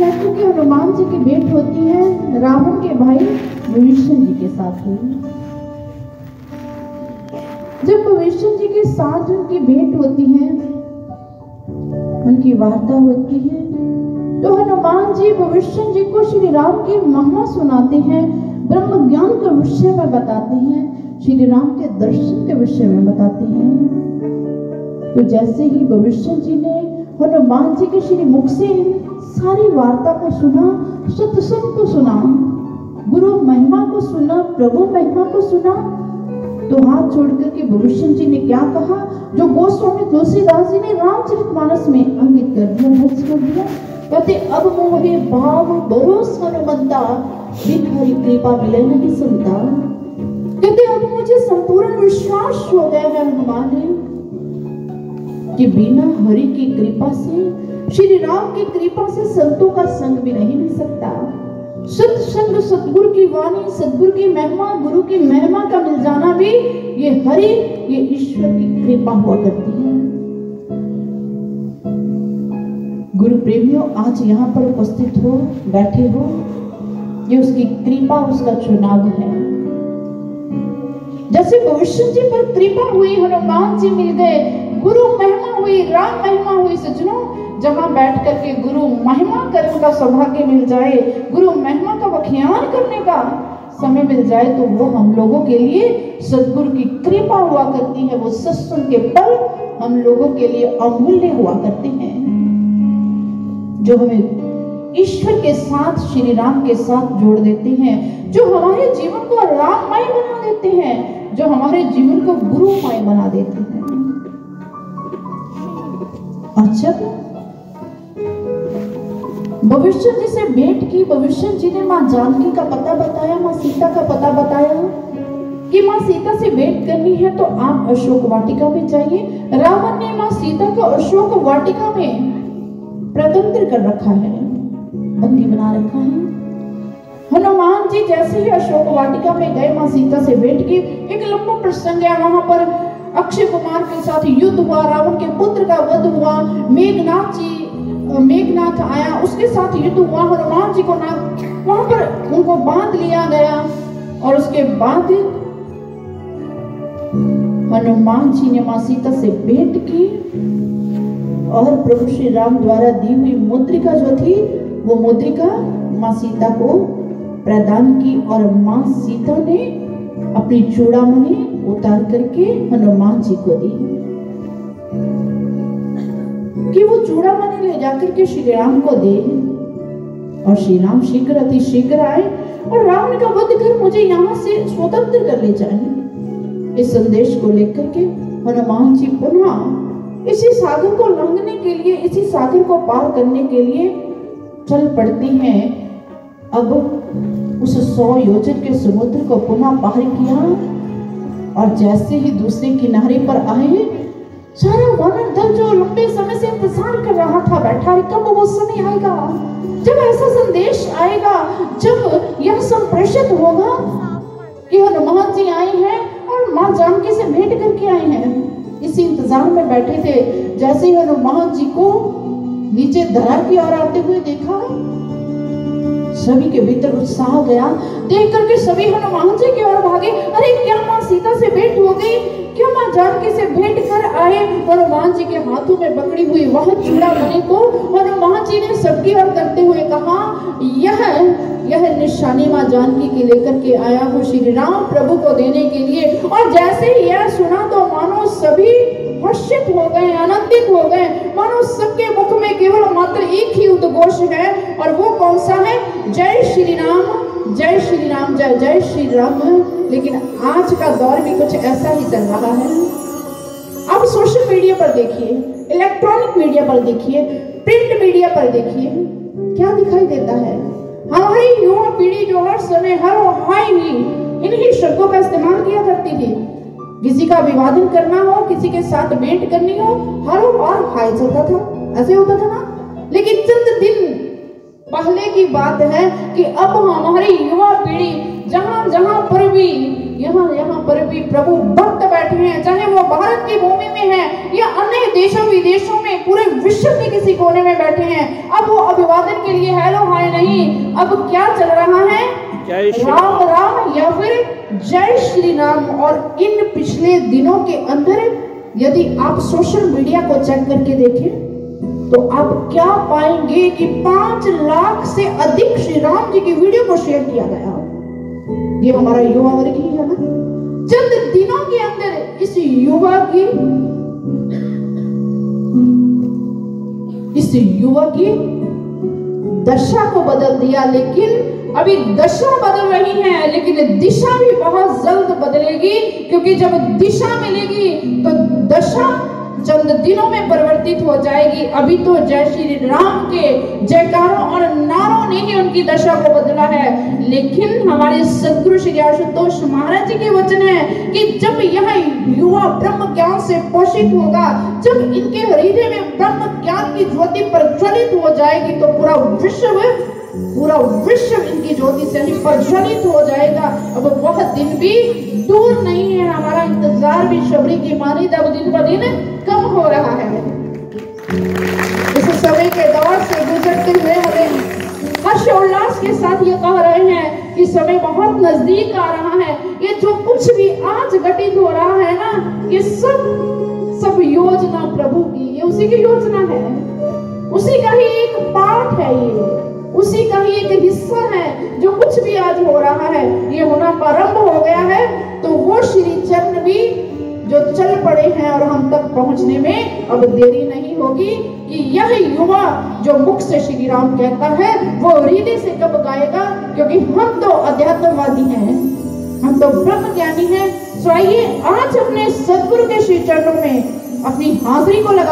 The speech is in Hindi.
कहते हैं कि हनुमान जी की भेंट होती है रावण के भाई विभीषण जी के साथ हुई। जब विभीषण जी के साथ उनकी भेंट होती है, उनकी वार्ता होती है, तो हनुमान जी विभीषण जी को श्री राम की महिमा सुनाते हैं, ब्रह्म ज्ञान के विषय में बताते हैं, श्री राम के दर्शन के विषय में बताते हैं। तो जैसे ही विभीषण जी ने हनुमान जी के श्री मुख से सारी वार्ता को सुना, सत्संग को सुना, गुरु महिमा को सुना, प्रभु महिमा को सुना, तो हाथ छोड़कर के विभीषण जी ने क्या कहा, जो गोस्वामी तुलसीदास जी ने रामचरितमानस में अंकित कर दिया, दर्ज कर दिया। कहते अब मोहे भाव भरोस हनुमंता, बिन कृपा मिले नहीं संता। कहते अब मुझे संपूर्ण विश्वास हो गया है हनुमान ने कि बिना हरि की कृपा से, श्री राम की कृपा से संतों का संग भी नहीं मिल सकता। सत्संग, सतगुरु की वाणी, सतगुरु की महिमा, गुरु की महिमा का मिल जाना भी ये हरि, ये ईश्वर की कृपा हुआ करती है। गुरु प्रेमियों, आज यहाँ पर उपस्थित हो, बैठे हो, ये उसकी कृपा, उसका चुनाव है। जैसे विभीषण जी पर कृपा हुई, हनुमान जी मिल गए, गुरु महिमा हुई, राम महिमा हुई। सज्जनों, जहां बैठ करके गुरु महिमा करने का सौभाग्य मिल जाए, गुरु महिमा का व्याख्यान करने का समय मिल जाए, तो वो हम लोगों के लिए सद्गुरु की कृपा हुआ करती है। वो सत्संग के पल हम लोगों के लिए अमूल्य हुआ करते हैं, जो हमें ईश्वर के साथ, श्री राम के साथ जोड़ देते हैं, जो हमारे जीवन को राममय बना देते हैं, जो हमारे जीवन को गुरुमय बना देते हैं। और जब विभीषण जी से भेंट की, विभीषण जी ने माँ जानकी का पता बताया, माँ सीता का पता बताया कि माँ सीता से भेंट करनी है तो आप अशोक वाटिका में जाइए। रावण ने माँ सीता को अशोक वाटिका में प्रतंत्र कर रखा है, बंदी बना रखा है। हनुमान जी जैसे ही अशोक वाटिका में गए, माँ सीता से भेंट की। एक लंबा प्रसंग है, वहां पर अक्षय कुमार के साथ युद्ध हुआ, रावण के पुत्र का वध हुआ, मेघनाथ आया, उसके साथ युद्ध हुआ। हनुमान जी को ना वहां पर उनको बांध लिया गया, और उसके बाद हनुमान जी ने माँ सीता से भेंट की, और प्रभु श्री राम द्वारा दी हुई मुद्रिका जो थी, वो मुद्रिका माँ सीता को प्रदान की, और माँ सीता ने अपनी चूड़ामणि उतार करके हनुमान जी को दी कि वो चूड़ामणि ले जाकर के श्री राम को दे, और श्री राम शीघ्र अति शीघ्र आए और रावण का वध कर मुझे यहाँ से स्वतंत्र कर ले जाए। इस संदेश को लेकर के हनुमान जी पुनः इसी सागर को लांघने के लिए, इसी सागर को पार करने के लिए चल पड़ते हैं। अब उस 100 योजन के समुद्र को पुनः पार किया, और जैसे ही दूसरे किनारे पर आए, सारा वानर दल जो लंबे समय से इंतजार कर रहा था बैठा है, कब वो समय आएगा जब ऐसा संदेश आएगा, जब यह संप्रेषित होगा कि हनुमान जी आए हैं और माँ जानकी से भेंट करके आए हैं। इसी इंतजार में बैठे थे। जैसे ही हनुमान जी को नीचे धरा की ओर आते हुए देखा, सभी के भीतर उत्साह गया। देख करके सभी हनुमान जी की ओर भागे। अरे क्या माँ सीता से भेंट हो गई, क्यों माँ जानकी से भेंट कर आए। हनुमान जी के हाथों में पकड़ी हुई वह चूड़ामणि को हनुमान जी ने सबकी ओर करते हुए कहा, यह निशानी माँ जानकी की लेकर के आया हूँ श्री राम प्रभु को देने के लिए। और जैसे ही यह सुना तो मानो सभी हर्षित हो गए, आनंदित हो गए, मानो सबके मुख में केवल मात्र एक ही उद्घोष है, और वो कौन सा है, जय श्री राम, जय श्री राम, जय जय श्री राम। लेकिन आज का दौर भी कुछ ऐसा ही चल रहा है। अब सोशल मीडिया पर देखिए, इलेक्ट्रॉनिक मीडिया पर देखिए, प्रिंट मीडिया पर देखिए, क्या दिखाई देता है। हमारी युवा पीढ़ी जो हर समय हर हाय ही इन्हीं शब्दों का इस्तेमाल किया करती थी। किसी का अभिवादन करना हो, किसी के साथ भेंट करनी हो, हर बार हाय चलता था, ऐसे होता था ना। लेकिन चंद दिन पहले की बात है कि अब हमारी युवा पीढ़ी जहां पर भी यहाँ पर भी प्रभु भक्त बैठे हैं, चाहे वो भारत की भूमि में है या अन्य देशों विदेशों में, पूरे विश्व के किसी कोने में बैठे हैं। अब वो अभिवादन के लिए हेलो हाय नहीं, अब क्या चल रहा है, राम राम या फिर जय श्री राम। और इन पिछले दिनों के अंदर यदि आप सोशल मीडिया को चेक करके देखें तो आप क्या पाएंगे कि 5 लाख से अधिक श्री राम जी की वीडियो को शेयर किया गया। ये हमारा युवा वर्ग ही है ना। चंद दिनों के अंदर इस युवा की दशा को बदल दिया। लेकिन अभी दशा बदल रही है, लेकिन दिशा भी बहुत जल्द बदलेगी, क्योंकि जब दिशा मिलेगी तो दशा चंद दिनों में परिवर्तित हो जाएगी। अभी तो जय श्री राम के जयकारों और नारों ने ही उनकी दशा को बदला है। लेकिन हमारे सद्गुरु श्री आशुतोष महाराज जी के वचन है कि जब यह युवा ब्रह्म ज्ञान से पोषित होगा, जब इनके हृदय में ब्रह्म ज्ञान की ज्योति प्रज्वलित हो जाएगी, तो पूरा विश्व इनकी ज्योति से ही प्रज्वलित हो जाएगा। अब वह दिन भी दूर नहीं है, हमारा इंतजार भी शबरी की मानी तब दिन ब दिन कम हो रहा है। इस समय के दौर से गुजरते हुए हमें हर्षोल्लास के साथ ये कह रहे हैं कि समय बहुत नजदीक आ रहा है। ये जो कुछ भी आज घटित हो रहा है ना, ये सब योजना प्रभु की, ये उसी की योजना है, उसी का ही एक पार्ट है, ये उसी का ही एक हिस्सा है। जो कुछ भी आज हो रहा है, ये होना प्रारंभ हो गया है, तो वो श्री चरण भी जो चल पड़े हैं और हम तक पहुंचने में अब देरी नहीं होगी कि यह युवा जो मुख से श्री राम कहता है वो हृदय से कब गाएगा, क्योंकि हम तो अध्यात्मवादी हैं, हम तो ब्रह्म ज्ञानी हैं। तो आइए आज अपने सद्गुरु के श्री चरणों में अपनी हाजिरी को लगा